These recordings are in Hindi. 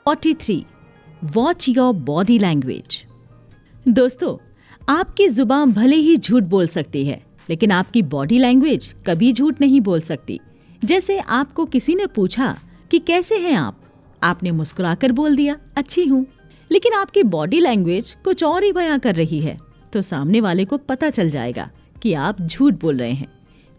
43. Watch your body language. दोस्तों, आपकी जुबान भले ही झूठ बोल सकती है, लेकिन आपकी बॉडी लैंग्वेज कभी झूठ नहीं बोल सकती. जैसे आपको किसी ने पूछा कि कैसे हैं आप, आपने मुस्कुराकर बोल दिया अच्छी हूँ, लेकिन आपकी बॉडी लैंग्वेज कुछ और ही बयां कर रही है, तो सामने वाले को पता चल जाएगा कि आप झूठ बोल रहे हैं.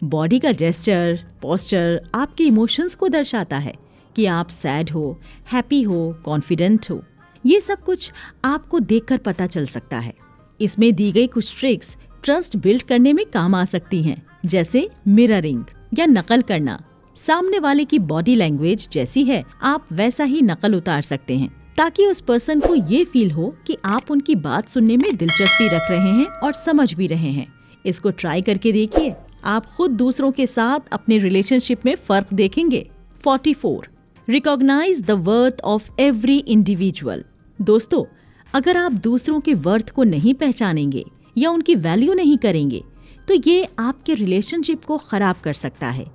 बॉडी का जेस्चर, पोस्चर आपके इमोशंस को दर्शाता है कि आप सैड हो, हैप्पी हो, कॉन्फिडेंट हो. ये सब कुछ आपको देखकर पता चल सकता है. इसमें दी गई कुछ ट्रिक्स ट्रस्ट बिल्ड करने में काम आ सकती हैं, जैसे मिररिंग या नकल करना. सामने वाले की बॉडी लैंग्वेज जैसी है आप वैसा ही नकल उतार सकते हैं, ताकि उस पर्सन को ये फील हो कि आप उनकी बात सुनने में दिलचस्पी रख रहे हैं और समझ भी रहे हैं. इसको ट्राई करके देखिए, आप खुद दूसरों के साथ अपने रिलेशनशिप में फर्क देखेंगे. 44. Recognise the worth of every individual. दोस्तों, अगर आप दूसरों के वर्थ को नहीं पहचानेंगे या उनकी वैल्यू नहीं करेंगे, तो ये आपके रिलेशनशिप को खराब कर सकता है.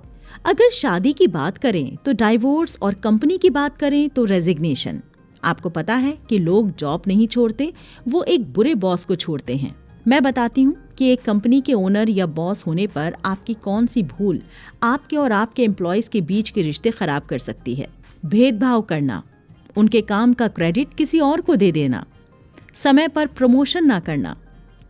अगर शादी की बात करें तो डाइवोर्स, और कंपनी की बात करें तो रेजिग्नेशन. आपको पता है कि लोग जॉब नहीं छोड़ते, वो एक बुरे बॉस को छोड़ते हैं. मैं बताती हूँ कि एक कंपनी के ओनर या बॉस होने पर आपकी कौन सी भूल आपके और आपके एम्प्लॉयज के बीच के रिश्ते खराब कर सकती है. भेदभाव करना, उनके काम का क्रेडिट किसी और को दे देना, समय पर प्रमोशन ना करना,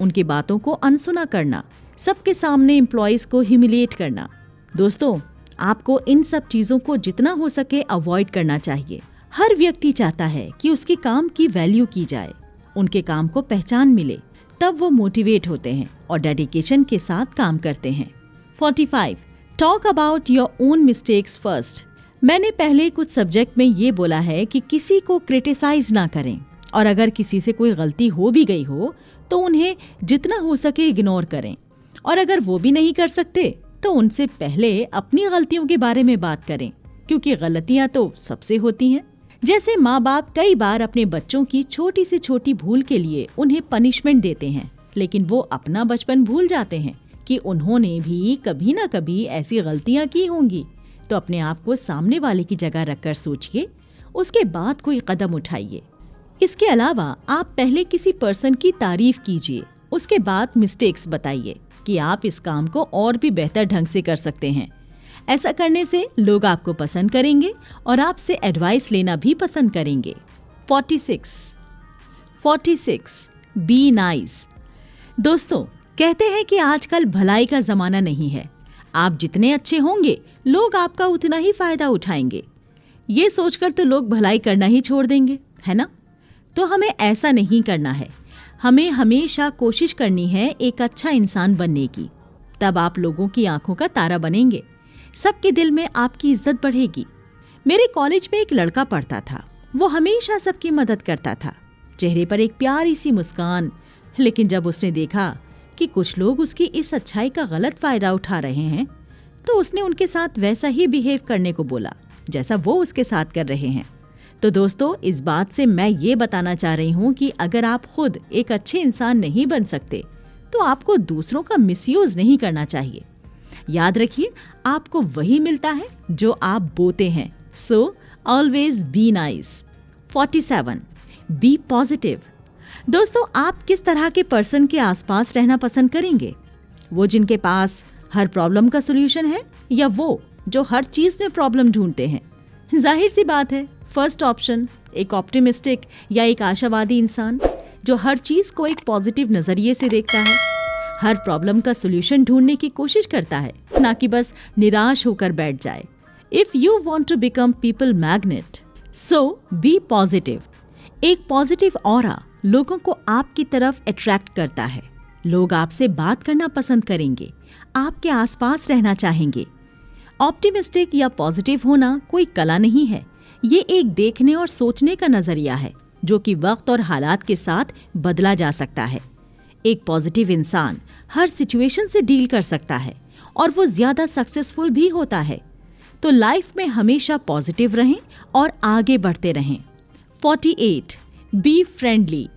उनकी बातों को अनसुना करना, सबके सामने एम्प्लॉयज को ह्यूमिलिएट करना. दोस्तों, आपको इन सब चीजों को जितना हो सके अवॉइड करना चाहिए. हर व्यक्ति चाहता है कि उसके काम की वैल्यू की जाए, उनके काम को पहचान मिले, तब वो मोटिवेट होते हैं और डेडिकेशन के साथ काम करते हैं. 45. Talk about your own mistakes first. मैंने पहले कुछ सब्जेक्ट में ये बोला है कि किसी को क्रिटिसाइज ना करें, और अगर किसी से कोई गलती हो भी गई हो तो उन्हें जितना हो सके इग्नोर करें, और अगर वो भी नहीं कर सकते तो उनसे पहले अपनी गलतियों के बारे में बात करें, क्योंकि गलतियां तो सबसे होती हैं. जैसे माँ बाप कई बार अपने बच्चों की छोटी से छोटी भूल के लिए उन्हें पनिशमेंट देते हैं, लेकिन वो अपना बचपन भूल जाते हैं कि उन्होंने भी कभी ना कभी ऐसी गलतियां की होंगी. तो अपने आप को सामने वाले की जगह रखकर सोचिए, उसके बाद कोई कदम उठाइए. इसके अलावा आप पहले किसी पर्सन की तारीफ कीजिए, उसके बाद मिस्टेक्स बताइए कि आप इस काम को और भी बेहतर ढंग से कर सकते हैं. ऐसा करने से लोग आपको पसंद करेंगे और आपसे एडवाइस लेना भी पसंद करेंगे. 46. Be nice. दोस्तों, कहते हैं कि आजकल भलाई का जमाना नहीं है. आप जितने अच्छे होंगे, लोग आपका उतना ही फायदा उठाएंगे. ये सोचकर तो लोग भलाई करना ही छोड़ देंगे, है ना? तो हमें ऐसा नहीं करना है. हमें हमेशा कोशिश करनी है एक अच्छा इंसान बनने की. तब आप लोगों की आंखों का तारा बनेंगे, सबके दिल में आपकी इज्जत बढ़ेगी. मेरे कॉलेज में एक लड़का पढ़ता था. वो हमेशा सबकी मदद करता था, चेहरे पर एक प्यारी सी मुस्कान. लेकिन जब उसने देखा कि कुछ लोग उसकी इस अच्छाई का गलत फायदा उठा रहे हैं, तो उसने उनके साथ वैसा ही बिहेव करने को बोला जैसा वो उसके साथ कर रहे हैं. तो दोस्तों, इस बात से मैं ये बताना चाह रही हूँ कि अगर आप खुद एक अच्छे इंसान नहीं बन सकते, तो आपको दूसरों का मिसयूज नहीं करना चाहिए. याद रखिए, आपको वही मिलता है जो आप बोते हैं. So always be nice. 47. Be positive. दोस्तों, आप किस तरह के पर्सन के आसपास रहना पसंद करेंगे? वो जिनके पास हर प्रॉब्लम का सॉल्यूशन है, या वो जो हर चीज में प्रॉब्लम ढूंढते हैं? जाहिर सी बात है, फर्स्ट ऑप्शन. एक ऑप्टिमिस्टिक या एक आशावादी इंसान जो हर चीज को एक पॉजिटिव नजरिए से देखता है, हर प्रॉब्लम का सॉल्यूशन ढूंढने की कोशिश करता है, ना कि बस निराश होकर बैठ जाए. If you want to become people magnet, so be positive. एक पॉजिटिव ऑरा लोगों को आपकी तरफ अट्रैक्ट करता है. लोग आपसे बात करना पसंद करेंगे, आपके आसपास रहना चाहेंगे. ऑप्टिमिस्टिक या पॉजिटिव होना कोई कला नहीं है, ये एक देखने और सोचने का नजरिया है जो कि वक्त और हालात के साथ बदला जा सकता है. एक पॉजिटिव इंसान हर सिचुएशन से डील कर सकता है और वो ज्यादा सक्सेसफुल भी होता है. तो लाइफ में हमेशा पॉजिटिव रहें और आगे बढ़ते रहें. 48. Be friendly.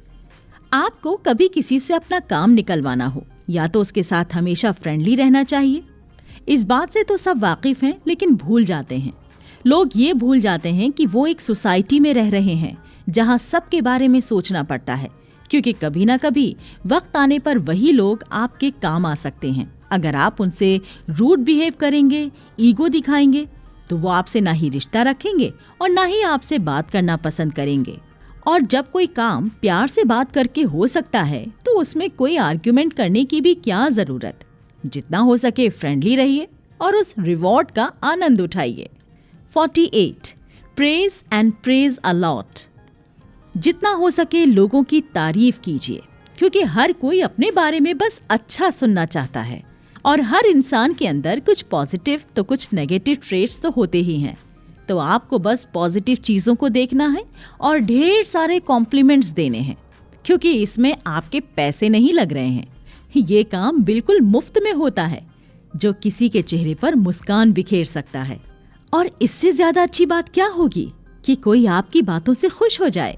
आपको कभी किसी से अपना काम निकलवाना हो, या तो उसके साथ हमेशा फ्रेंडली रहना चाहिए. इस बात से तो सब वाकिफ हैं, लेकिन भूल जाते हैं. लोग ये भूल जाते हैं कि वो एक सोसाइटी में रह रहे हैं जहां सबके बारे में सोचना पड़ता है, क्योंकि कभी ना कभी वक्त आने पर वही लोग आपके काम आ सकते हैं। अगर आप उनसे रूड बिहेव करेंगे, ईगो दिखाएंगे, तो वो आपसे ना ही रिश्ता रखेंगे और ना ही आपसे बात करना पसंद करेंगे। और जब कोई काम प्यार से बात करके हो सकता है तो उसमें कोई आर्ग्यूमेंट करने की भी क्या जरूरत। जितना हो सके फ्रेंडली रहिए और उस रिवॉर्ड का आनंद उठाइए। 48. Praise and praise a lot. जितना हो सके लोगों की तारीफ कीजिए, क्योंकि हर कोई अपने बारे में बस अच्छा सुनना चाहता है और हर इंसान के अंदर कुछ पॉजिटिव तो कुछ नेगेटिव ट्रेट्स तो होते ही हैं। तो आपको बस पॉजिटिव चीज़ों को देखना है और ढेर सारे कॉम्प्लीमेंट्स देने हैं, क्योंकि इसमें आपके पैसे नहीं लग रहे हैं। ये काम बिल्कुल मुफ्त में होता है, जो किसी के चेहरे पर मुस्कान बिखेर सकता है। और इससे ज्यादा अच्छी बात क्या होगी कि कोई आपकी बातों से खुश हो जाए।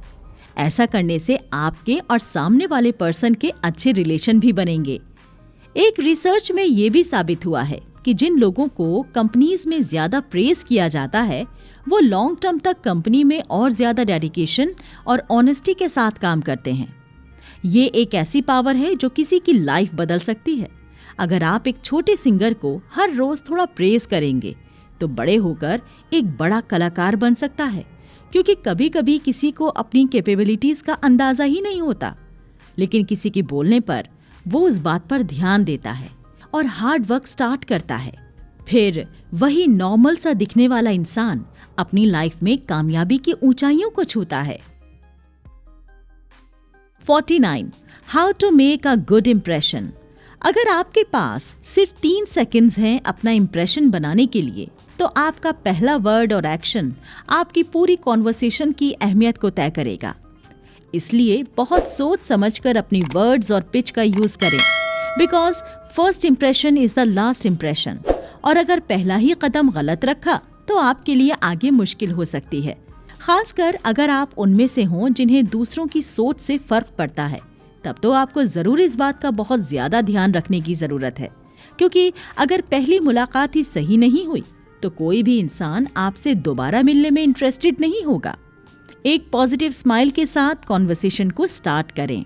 ऐसा करने से आपके और सामने वाले पर्सन के अच्छे रिलेशन भी बनेंगे। एक रिसर्च में ये भी साबित हुआ है कि जिन लोगों को कंपनीज में ज्यादा प्रेज किया जाता है वो लॉन्ग टर्म तक कंपनी में और ज्यादा डेडिकेशन और ऑनेस्टी के साथ काम करते हैं। ये एक ऐसी पावर है जो किसी की लाइफ बदल सकती है। अगर आप एक छोटे सिंगर को हर रोज थोड़ा प्रेज करेंगे तो बड़े होकर एक बड़ा कलाकार बन सकता है, क्योंकि कभी कभी किसी को अपनी कैपेबिलिटीज का अंदाजा ही नहीं होता, लेकिन किसी के बोलने पर वो उस बात पर ध्यान देता है और हार्ड वर्क स्टार्ट करता है। फिर वही नॉर्मल सा दिखने वाला इंसान अपनी लाइफ में कामयाबी की ऊंचाइयों को छूता है। 49. How to make a good impression. अगर आपके पास सिर्फ 3 सेकंड्स हैं अपना इम्प्रेशन बनाने के लिए, तो आपका पहला वर्ड और एक्शन आपकी पूरी कॉन्वर्सेशन की अहमियत को तय करेगा। इसलिए बहुत सोच समझकर अपनी वर्ड्स और पिच का यूज करें, because first impression is the last impression. और अगर पहला ही कदम गलत रखा तो आपके लिए आगे मुश्किल हो सकती है, खासकर अगर आप उनमें से हों जिन्हें दूसरों की सोच से फर्क पड़ता है। तब तो आपको जरूर इस बात का बहुत ज्यादा ध्यान रखने की जरूरत है, क्योंकि अगर पहली मुलाकात ही सही नहीं हुई तो कोई भी इंसान आपसे दोबारा मिलने में इंटरेस्टेड नहीं होगा। एक पॉजिटिव स्माइल के साथ कॉन्वर्सेशन को स्टार्ट करें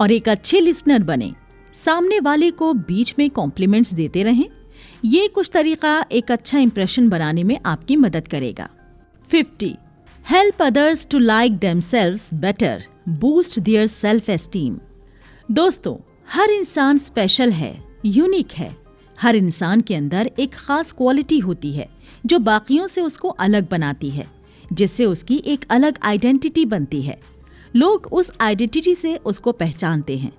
और एक अच्छे लिसनर बने। सामने वाले को बीच में कॉम्प्लीमेंट्स देते रहें। ये कुछ तरीका एक अच्छा इंप्रेशन बनाने में आपकी मदद करेगा। 50. Help others to like themselves better, boost their self esteem. दोस्तों, हर इंसान स्पेशल है, यूनिक है। हर इंसान के अंदर एक खास क्वालिटी होती है जो बाकियों से उसको अलग बनाती है, जिससे उसकी एक अलग आइडेंटिटी बनती है। लोग उस आइडेंटिटी से उसको पहचानते हैं,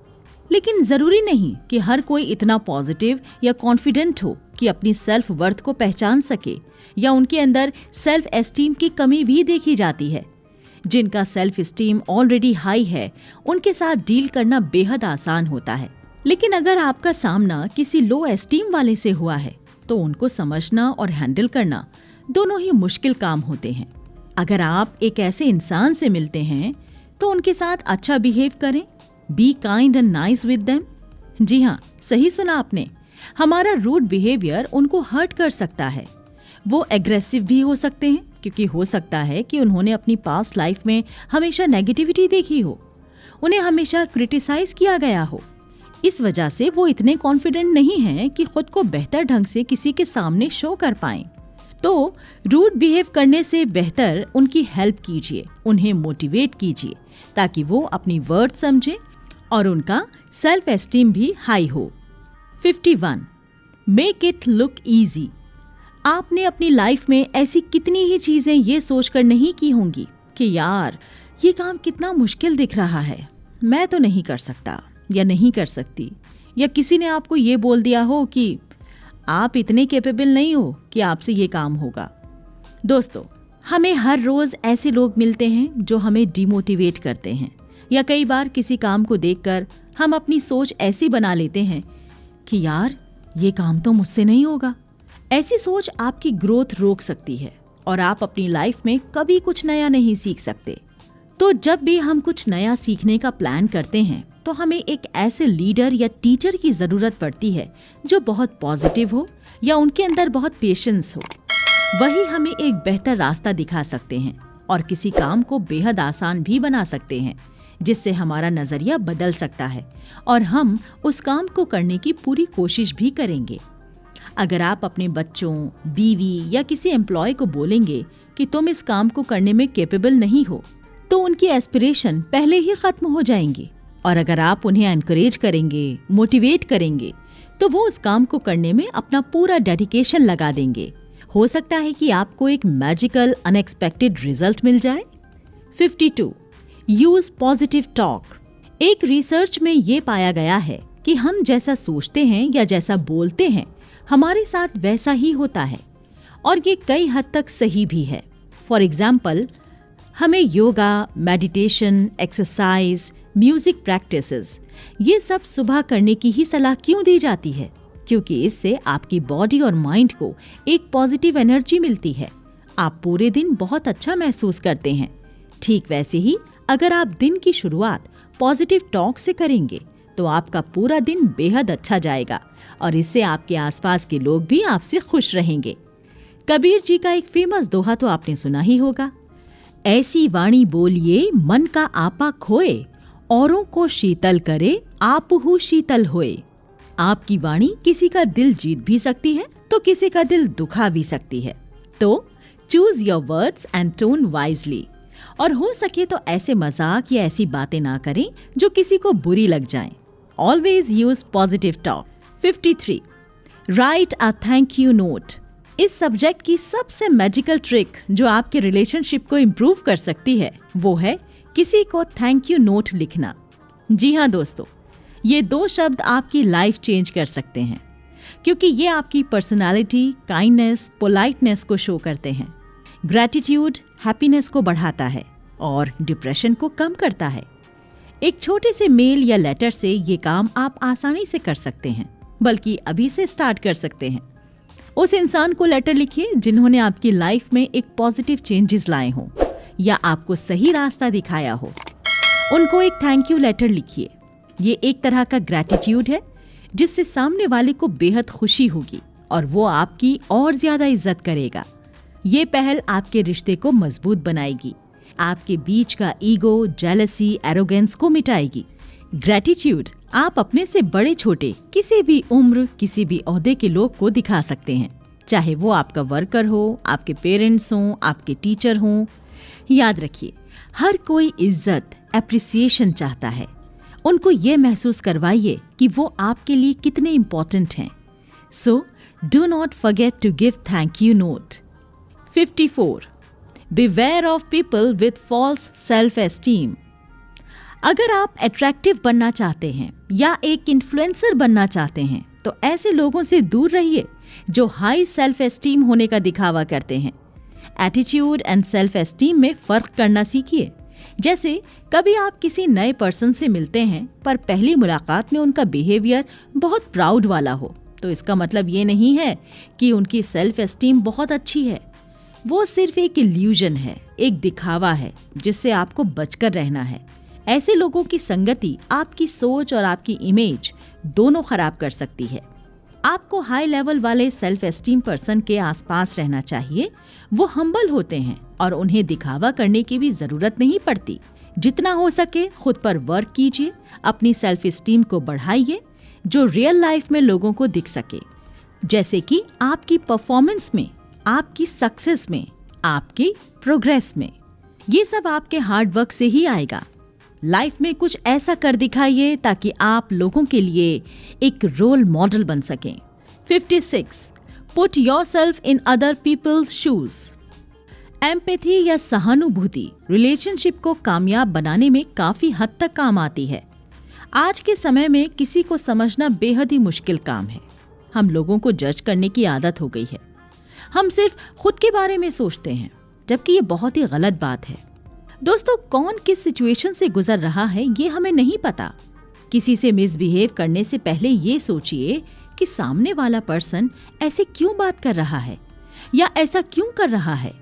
लेकिन जरूरी नहीं कि हर कोई इतना पॉजिटिव या कॉन्फिडेंट हो कि अपनी सेल्फ वर्थ को पहचान सके, या उनके अंदर सेल्फ एस्टीम की कमी भी देखी जाती है। जिनका सेल्फ एस्टीम ऑलरेडी हाई है, उनके साथ डील करना बेहद आसान होता है। लेकिन अगर आपका सामना किसी लो एस्टीम वाले से हुआ है तो उनको समझना और हैंडल करना दोनों ही मुश्किल काम होते हैं। अगर आप एक ऐसे इंसान से मिलते हैं तो उनके साथ अच्छा बिहेव करें, be kind and nice with them. जी हाँ, सही सुना आपने। हमारा रूड बिहेवियर उनको हर्ट कर सकता है। वो एग्रेसिव भी हो सकते हैं, क्योंकि हो सकता है कि उन्होंने अपनी पास्ट लाइफ में हमेशा नेगेटिविटी देखी हो, उन्हें हमेशा क्रिटिसाइज किया गया हो। इस वजह से वो इतने कॉन्फिडेंट नहीं हैं कि खुद को बेहतर ढंग से किसी के सामने शो कर पाएं। तो रूड बिहेव करने से बेहतर उनकी हेल्प कीजिए, उन्हें मोटिवेट कीजिए, ताकि वो अपनी वर्ड समझें और उनका सेल्फ एस्टीम भी हाई हो। 51. Make it look easy. आपने अपनी लाइफ में ऐसी कितनी ही चीजें ये सोचकर नहीं की होंगी कि यार ये काम कितना मुश्किल दिख रहा है, मैं तो नहीं कर सकता या नहीं कर सकती, या किसी ने आपको ये बोल दिया हो कि आप इतने कैपेबल नहीं हो कि आपसे ये काम होगा। दोस्तों, हमें हर रोज ऐसे लोग मिलते हैं जो हमें डिमोटिवेट करते हैं, या कई बार किसी काम को देखकर हम अपनी सोच ऐसी बना लेते हैं कि यार ये काम तो मुझसे नहीं होगा। ऐसी सोच आपकी ग्रोथ रोक सकती है और आप अपनी लाइफ में कभी कुछ नया नहीं सीख सकते। तो जब भी हम कुछ नया सीखने का प्लान करते हैं तो हमें एक ऐसे लीडर या टीचर की जरूरत पड़ती है जो बहुत पॉजिटिव हो या उनके अंदर बहुत पेशेंस हो। वही हमें एक बेहतर रास्ता दिखा सकते हैं और किसी काम को बेहद आसान भी बना सकते हैं, जिससे हमारा नजरिया बदल सकता है और हम उस काम को करने की पूरी कोशिश भी करेंगे। अगर आप अपने बच्चों, बीवी या किसी एम्प्लॉय को बोलेंगे कि तुम इस काम को करने में कैपेबल नहीं हो, तो उनकी एस्पिरेशन पहले ही खत्म हो जाएंगी। और अगर आप उन्हें एनकरेज करेंगे, मोटिवेट करेंगे, तो वो उस काम को करने में अपना पूरा डेडिकेशन लगा देंगे। हो सकता है कि आपको एक मैजिकल अनएक्सपेक्टेड रिजल्ट मिल जाए। 52. Use positive talk. एक रिसर्च में ये पाया गया है कि हम जैसा सोचते हैं या जैसा बोलते हैं, हमारे साथ वैसा ही होता है, और ये कई हद तक सही भी है। फॉर एग्जाम्पल, हमें yoga, meditation, exercise, music practices, ये सब सुबह करने की ही सलाह क्यों दी जाती है? क्योंकि इससे आपकी बॉडी और माइंड को एक पॉजिटिव एनर्जी मिलती है। आप पूरे दिन बहुत अच्छा महसूस करते हैं। ठीक वैसे ही अगर आप दिन की शुरुआत पॉजिटिव टॉक से करेंगे तो आपका पूरा दिन बेहद अच्छा जाएगा और इससे आपके आसपास के लोग भी आपसे खुश रहेंगे। कबीर जी का एक फेमस दोहा तो आपने सुना ही होगा, ऐसी वाणी बोलिए मन का आपा खोए, औरों को शीतल करे आपहु शीतल होए। आपकी वाणी किसी का दिल जीत भी सकती है तो किसी का दिल दुखा भी सकती है। तो choose your words and tone wisely, और हो सके तो ऐसे मजाक या ऐसी बातें ना करें जो किसी को बुरी लग जाएं। Always use positive talk. 53. Right a thank you note. इस सब्जेक्ट की सबसे मैजिकल ट्रिक जो आपके रिलेशनशिप को इम्प्रूव कर सकती है वो है किसी को थैंक यू नोट लिखना। जी हाँ दोस्तों, ये 2 शब्द आपकी लाइफ चेंज कर सकते हैं, क्योंकि ये आपकी पर्सनालिटी, काइंडनेस, पोलाइटनेस को शो करते हैं। ग्रैटिट्यूड हैप्पीनेस को बढ़ाता है और डिप्रेशन को कम करता है। एक छोटे से मेल या लेटर से ये काम आप आसानी से कर सकते हैं, बल्कि अभी से स्टार्ट कर सकते हैं। उस इंसान को लेटर लिखिए जिन्होंने आपकी लाइफ में एक पॉजिटिव चेंजेस लाए हों या आपको सही रास्ता दिखाया हो। उनको एक थैंक यू लेटर लिखिए। ये एक तरह का ग्रैटिट्यूड है जिससे सामने वाले को बेहद खुशी होगी और वो आपकी और ज्यादा इज्जत करेगा। ये पहल आपके रिश्ते को मजबूत बनाएगी, आपके बीच का ईगो, जेलसी, एरोगेंस को मिटाएगी। ग्रैटिट्यूड आप अपने से बड़े छोटे किसी भी उम्र, किसी भी ओहदे के लोग को दिखा सकते हैं, चाहे वो आपका वर्कर हो, आपके पेरेंट्स हों, आपके टीचर हों। याद रखिए, हर कोई इज्जत, एप्रिसिएशन चाहता है। उनको ये महसूस करवाइए कि वो आपके लिए कितने इम्पोर्टेंट हैं। So do not forget to give thank you note. 54. Beware of people with false self-esteem. अगर आप अट्रैक्टिव बनना चाहते हैं या एक इन्फ्लुएंसर बनना चाहते हैं तो ऐसे लोगों से दूर रहिए जो हाई सेल्फ एस्टीम होने का दिखावा करते हैं। एटीट्यूड एंड सेल्फ एस्टीम में फर्क करना सीखिए। जैसे कभी आप किसी नए पर्सन से मिलते हैं पर पहली मुलाकात में उनका बिहेवियर बहुत प्राउड वाला हो, तो इसका मतलब ये नहीं है कि उनकी सेल्फ एस्टीम बहुत अच्छी है। वो सिर्फ एक इल्यूजन है, एक दिखावा है जिससे आपको बचकर रहना है। ऐसे लोगों की संगति आपकी सोच और आपकी इमेज दोनों खराब कर सकती है। आपको हाई लेवल वाले सेल्फ एस्टीम पर्सन के आसपास रहना चाहिए। वो हम्बल होते हैं और उन्हें दिखावा करने की भी जरूरत नहीं पड़ती। जितना हो सके खुद पर वर्क कीजिए, अपनी सेल्फ एस्टीम को बढ़ाइए जो रियल लाइफ में लोगों को दिख सके, जैसे कि आपकी परफॉर्मेंस में, आपकी सक्सेस में, आपकी प्रोग्रेस में। ये सब आपके हार्ड वर्क से ही आएगा। लाइफ में कुछ ऐसा कर दिखाइए ताकि आप लोगों के लिए एक रोल मॉडल बन सकें। 56. Put yourself in other people's shoes. Empathy या सहानुभूति रिलेशनशिप को कामयाब बनाने में काफी हद तक काम आती है। आज के समय में किसी को समझना बेहद ही मुश्किल काम है। हम लोगों को जज करने की आदत हो गई है। हम सिर्फ खुद के बारे में सोचते हैं, जबकि ये बहुत ही गलत बात है। दोस्तों, कौन किस सिचुएशन से गुजर रहा है ये हमें नहीं पता। किसी से मिसबिहेव करने से पहले ये सोचिए कि सामने वाला पर्सन ऐसे क्यों बात कर रहा है या ऐसा क्यों कर रहा है।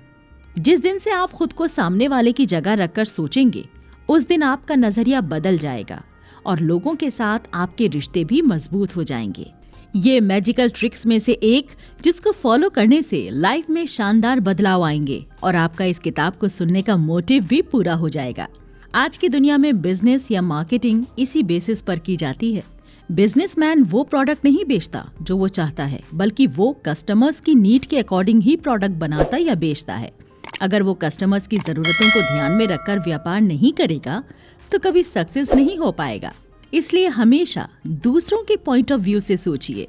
जिस दिन से आप खुद को सामने वाले की जगह रखकर सोचेंगे, उस दिन आपका नजरिया बदल जाएगा और लोगों के साथ आपके रिश्ते भी मजबूत हो जाएंगे। ये मैजिकल ट्रिक्स में से एक जिसको फॉलो करने से लाइफ में शानदार बदलाव आएंगे और आपका इस किताब को सुनने का मोटिव भी पूरा हो जाएगा। आज की दुनिया में बिजनेस या मार्केटिंग इसी बेसिस पर की जाती है। बिजनेसमैन वो प्रोडक्ट नहीं बेचता जो वो चाहता है, बल्कि वो कस्टमर्स की नीड के अकॉर्डिंग ही प्रोडक्ट बनाता या बेचता है। अगर वो कस्टमर्स की जरूरतों को ध्यान में रखकर व्यापार नहीं करेगा तो कभी सक्सेस नहीं हो पाएगा। इसलिए हमेशा दूसरों के पॉइंट ऑफ व्यू से सोचिए।